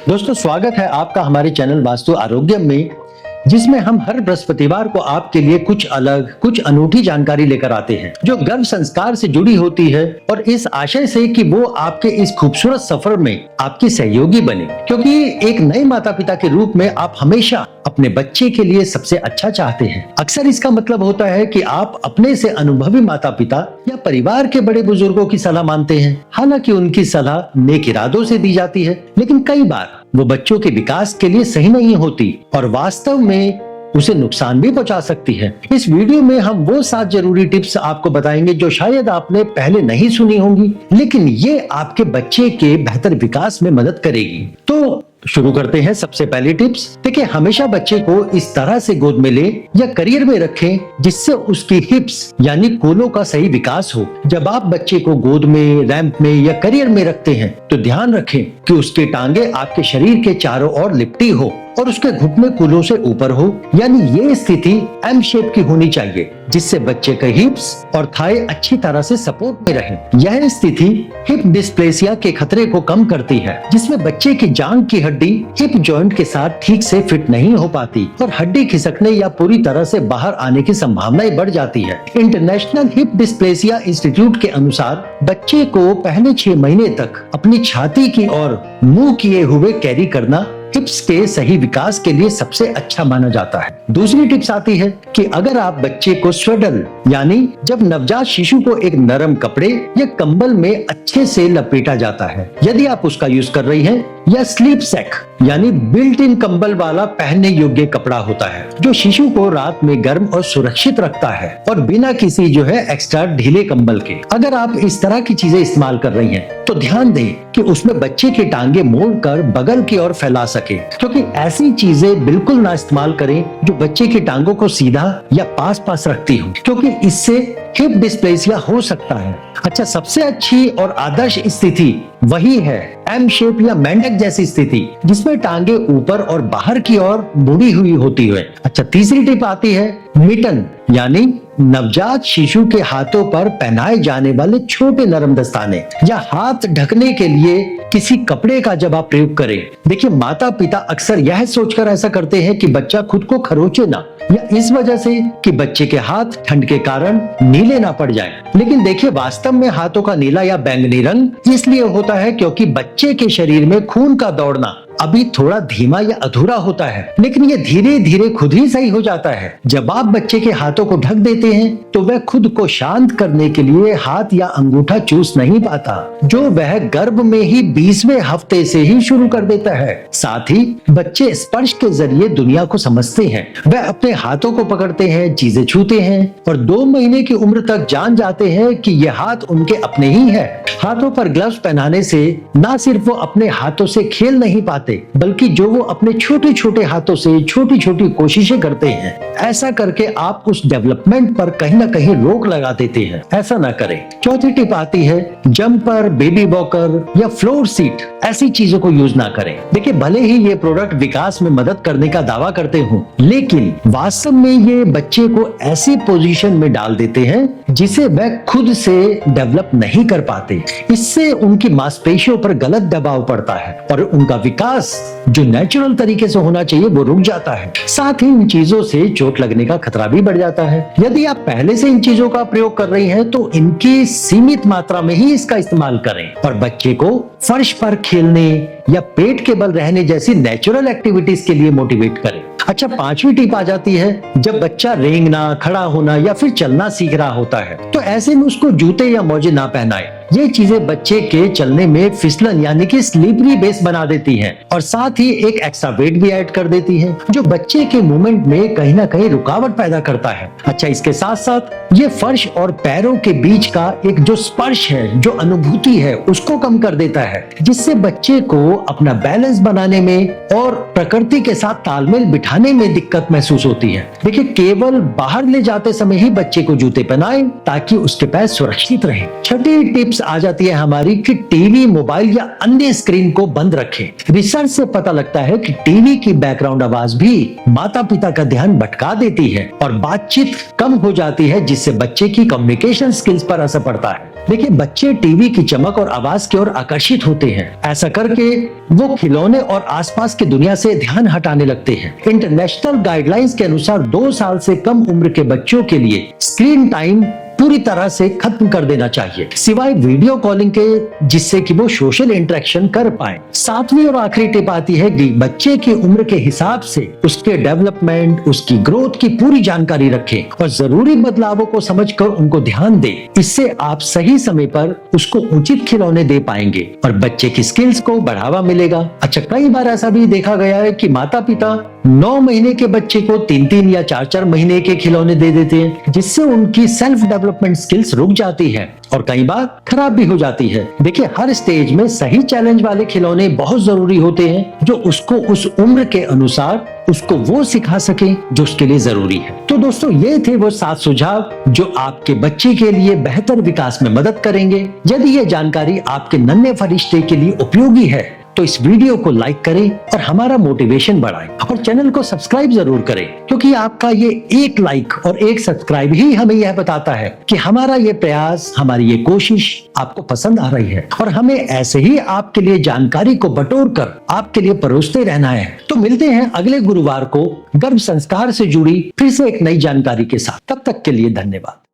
दोस्तों, स्वागत है आपका हमारे चैनल वास्तु आरोग्य में, जिसमें हम हर बृहस्पतिवार को आपके लिए कुछ अलग, कुछ अनूठी जानकारी लेकर आते हैं जो गर्भ संस्कार से जुड़ी होती है और इस आशय से कि वो आपके इस खूबसूरत सफर में आपकी सहयोगी बने, क्योंकि एक नए माता पिता के रूप में आप हमेशा अपने बच्चे के लिए सबसे अच्छा चाहते हैं। अक्सर इसका मतलब होता है कि आप अपने से अनुभवी माता पिता या परिवार के बड़े बुजुर्गों की सलाह मानते हैं। हालांकि उनकी सलाह नेक इरादों से दी जाती है, लेकिन कई बार वो बच्चों के विकास के लिए सही नहीं होती और वास्तव में उसे नुकसान भी पहुंचा सकती है। इस वीडियो में हम वो 7 जरूरी टिप्स आपको बताएंगे जो शायद आपने पहले नहीं सुनी होंगी, लेकिन ये आपके बच्चे के बेहतर विकास में मदद करेगी। तो शुरू करते हैं। सबसे पहली टिप्स देखिए, हमेशा बच्चे को इस तरह से गोद में ले या करियर में रखें जिससे उसकी हिप्स यानी कोलों का सही विकास हो। जब आप बच्चे को गोद में, रैंप में या करियर में रखते हैं तो ध्यान रखें कि उसके टांगे आपके शरीर के चारों ओर लिपटी हो और उसके घुटने कूलों से ऊपर हो, यानी ये स्थिति एम शेप की होनी चाहिए जिससे बच्चे के हिप्स और थाई अच्छी तरह से सपोर्ट में रहें। यह स्थिति हिप डिस्प्लेसिया के खतरे को कम करती है, जिसमें बच्चे की जांघ की हड्डी हिप जॉइंट के साथ ठीक से फिट नहीं हो पाती और हड्डी खिसकने या पूरी तरह से बाहर आने की संभावनाएं बढ़ जाती है। इंटरनेशनल हिप डिस्प्लेसिया इंस्टीट्यूट के अनुसार बच्चे को पहले 6 महीने तक अपनी छाती की ओर मुंह किए हुए कैरी करना हिप्स के सही विकास के लिए सबसे अच्छा माना जाता है। दूसरी टिप्स आती है कि अगर आप बच्चे को स्वेडल यानी जब नवजात शिशु को एक नरम कपड़े या कंबल में अच्छे से लपेटा जाता है, यदि आप उसका यूज कर रही हैं, या स्लीप सैक यानी बिल्ट इन कंबल वाला पहनने योग्य कपड़ा होता है जो शिशु को रात में गर्म और सुरक्षित रखता है और बिना किसी एक्स्ट्रा ढीले कंबल के। अगर आप इस तरह की चीजें इस्तेमाल कर रही हैं तो ध्यान दें कि उसमें बच्चे की टांगे मोड़कर बगल की ओर फैला सके, क्योंकि ऐसी चीजें बिल्कुल ना इस्तेमाल करें जो बच्चे की टांगों को सीधा या पास पास रखती हो, क्योंकि इससे हिप डिस्प्लेसिया हो सकता है। अच्छा, सबसे अच्छी और आदर्श स्थिति वही है एम शेप या मेंढक जैसी स्थिति जिसमें टांगे ऊपर और बाहर की ओर मुड़ी हुई होती है। अच्छा, तीसरी टिप आती है मिटन यानी नवजात शिशु के हाथों पर पहनाए जाने वाले छोटे नरम दस्ताने या हाथ ढकने के लिए किसी कपड़े का जब आप प्रयोग करें। देखिए, माता पिता अक्सर यह सोचकर ऐसा करते हैं कि बच्चा खुद को खरोचे ना, या इस वजह से कि बच्चे के हाथ ठंड के कारण नीले ना पड़ जाएं। लेकिन देखिए, वास्तव में हाथों का नीला या बैंगनी रंग इसलिए होता है क्योंकि बच्चे के शरीर में खून का दौड़ना अभी थोड़ा धीमा या अधूरा होता है, लेकिन ये धीरे धीरे खुद ही सही हो जाता है। जब आप बच्चे के हाथों को ढक देते हैं तो वह खुद को शांत करने के लिए हाथ या अंगूठा चूस नहीं पाता, जो वह गर्भ में ही 20वें हफ्ते से ही शुरू कर देता है। साथ ही बच्चे स्पर्श के जरिए दुनिया को समझते हैं। वह अपने हाथों को पकड़ते हैं, चीजें छूते हैं और 2 महीने की उम्र तक जान जाते हैं कि ये हाथ उनके अपने ही है। हाथों पर ग्लव्स पहनाने से न सिर्फ वो अपने हाथों से खेल नहीं पाते, बल्कि जो वो अपने छोटे छोटे हाथों से छोटी छोटी कोशिशें करते हैं, ऐसा करके आप उस डेवलपमेंट पर कहीं ना कहीं रोक लगा देते हैं। ऐसा ना करें। चौथी टिप आती है जंपर, बेबी वॉकर या फ्लोर सीट, ऐसी चीजों को यूज ना करें। देखिए, भले ही ये प्रोडक्ट विकास में मदद करने का दावा करते हो, लेकिन वास्तव में ये बच्चे को ऐसी पोजीशन में डाल देते हैं जिसे वह खुद से डेवलप नहीं कर पाते। इससे उनकी मांसपेशियों पर गलत दबाव पड़ता है और उनका विकास जो नेचुरल तरीके से होना चाहिए वो रुक जाता है। साथ ही इन चीजों से चोट लगने का खतरा भी बढ़ जाता है। यदि आप पहले से इन चीजों का प्रयोग कर रही हैं तो इनकी सीमित मात्रा में ही इसका इस्तेमाल करें और बच्चे को फर्श पर खेलने या पेट के बल रहने जैसी नेचुरल एक्टिविटीज के लिए मोटिवेट करें। अच्छा, 5वीं टिप आ जाती है जब बच्चा रेंगना, खड़ा होना या फिर चलना सीख रहा होता है तो ऐसे में उसको जूते या मोजे ना पहनाएं। ये चीजें बच्चे के चलने में फिसलन यानी कि स्लिपरी बेस बना देती हैं और साथ ही एक एक्स्ट्रा वेट भी ऐड कर देती हैं, जो बच्चे के मूवमेंट में कहीं ना कहीं रुकावट पैदा करता है। अच्छा, इसके साथ साथ ये फर्श और पैरों के बीच का एक जो स्पर्श है, जो अनुभूति है, उसको कम कर देता है, जिससे बच्चे को अपना बैलेंस बनाने में और प्रकृति के साथ तालमेल बिठाने में दिक्कत महसूस होती है। देखिए, केवल बाहर ले जाते समय ही बच्चे को जूते पहनाएं ताकि उसके पैर सुरक्षित रहें। छठी टिप्स आ जाती है हमारी कि टीवी, मोबाइल या अन्य स्क्रीन को बंद रखें। रिसर्च से पता लगता है कि टीवी की बैकग्राउंड आवाज भी माता पिता का ध्यान भटका देती है और बातचीत कम हो जाती है, जिससे बच्चे की कम्युनिकेशन स्किल्स पर असर पड़ता है। देखिए, बच्चे टीवी की चमक और आवाज की ओर आकर्षित होते हैं। ऐसा करके वो खिलौने और आसपास की दुनिया से ध्यान हटाने लगते हैं। इंटरनेशनल गाइडलाइंस के अनुसार 2 साल से कम उम्र के बच्चों के लिए स्क्रीन टाइम पूरी तरह से खत्म कर देना चाहिए, सिवाय वीडियो कॉलिंग के, जिससे कि वो सोशल इंटरेक्शन कर पाए। 7वीं और आखिरी टिप आती है कि बच्चे की उम्र के हिसाब से उसके डेवलपमेंट, उसकी ग्रोथ की पूरी जानकारी रखें और जरूरी बदलावों को समझकर उनको ध्यान दें। इससे आप सही समय पर उसको उचित खिलौने दे पाएंगे और बच्चे की स्किल्स को बढ़ावा मिलेगा। अच्छा, कई बार ऐसा भी देखा गया है कि माता पिता 9 महीने के बच्चे को 3-3 या 4-4 महीने के खिलौने दे देते हैं, जिससे उनकी सेल्फ डेवलपमेंट स्किल्स रुक जाती है और कई बार खराब भी हो जाती है। देखिए, हर स्टेज में सही चैलेंज वाले खिलौने बहुत जरूरी होते हैं, जो उसको उस उम्र के अनुसार उसको वो सिखा सके जो उसके लिए जरूरी है। तो दोस्तों, ये थे वो 7 सुझाव जो आपके बच्चे के लिए बेहतर विकास में मदद करेंगे। यदि ये जानकारी आपके नन्हे फरिश्ते के लिए उपयोगी है तो इस वीडियो को लाइक करें और हमारा मोटिवेशन बढ़ाएं और चैनल को सब्सक्राइब जरूर करें, क्योंकि आपका ये एक लाइक और एक सब्सक्राइब ही हमें यह बताता है कि हमारा ये प्रयास, हमारी ये कोशिश आपको पसंद आ रही है और हमें ऐसे ही आपके लिए जानकारी को बटोर कर आपके लिए परोसते रहना है। तो मिलते हैं अगले गुरुवार को गर्भ संस्कार से जुड़ी फिर से एक नई जानकारी के साथ। तब तक के लिए धन्यवाद।